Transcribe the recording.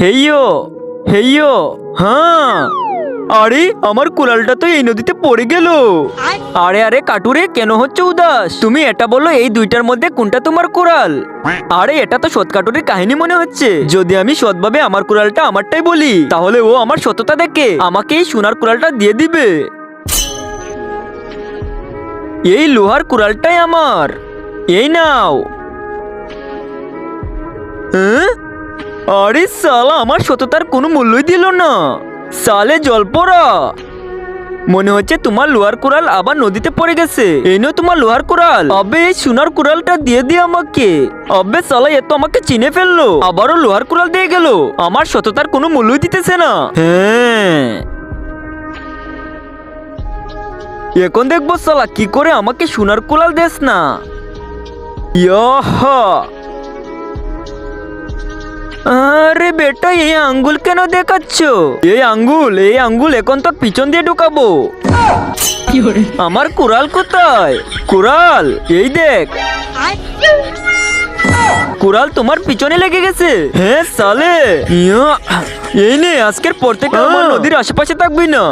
হেইয়ো হেইয়ো। হ্যাঁ, আরে আমার কুড়ালটা তো এই নদীতে পড়ে গেল। আরে আরে কাটুরে, কেন হচ্ছে উদাস? তুমি এটা বলো, এই দুইটার মধ্যে কোনটা তোমার কুড়াল? আরে এটা তো সৎ কাটুরির কাহিনী মনে হচ্ছে। যদি আমি সৎভাবে আমার কুড়ালটা আমারটাই বলি, তাহলে ও আমার সততা দেখে আমাকে এই সোনার কুড়ালটা দিয়ে দিবে। এই লোহার কুড়ালটাই আমার, এই নাও। হ্যাঁ? আরে সালা, আমার সততার কোনো মূল্যই দিল না। সালে জল পড়া। মনে হচ্ছে তোমার লোহার কুড়াল আবার নদীতে পড়ে গেছে। এই নাও তোমার লোহার কুড়াল। আবে এই সোনার কুড়ালটা দিয়ে দিয়ে আমাকে। আবে সালা, এ তো আমাকে চিনে ফেললো, আবারও লোহার কুড়াল দিয়ে গেল। আমার সততার কোনো মূল্যই দিতেছে না। হ্যাঁ, এখন দেখবো সালা কি করে আমাকে সোনার কুড়াল দেস না। ইয়াহা। আরে বেটা, এই আঙ্গুল কেন দেখাচ্ছ? এই আঙ্গুল এখন তো পিছন দিয়ে ঢুকাবো। আমার কুড়াল কোথায়? কুড়াল এই দেখ। কুড়াল তোমার পিছনে লেগে গেছে। হ্যাঁ সালে, এই নে, আজকের পর থেকে আমার নদীর আশেপাশে থাকবি না।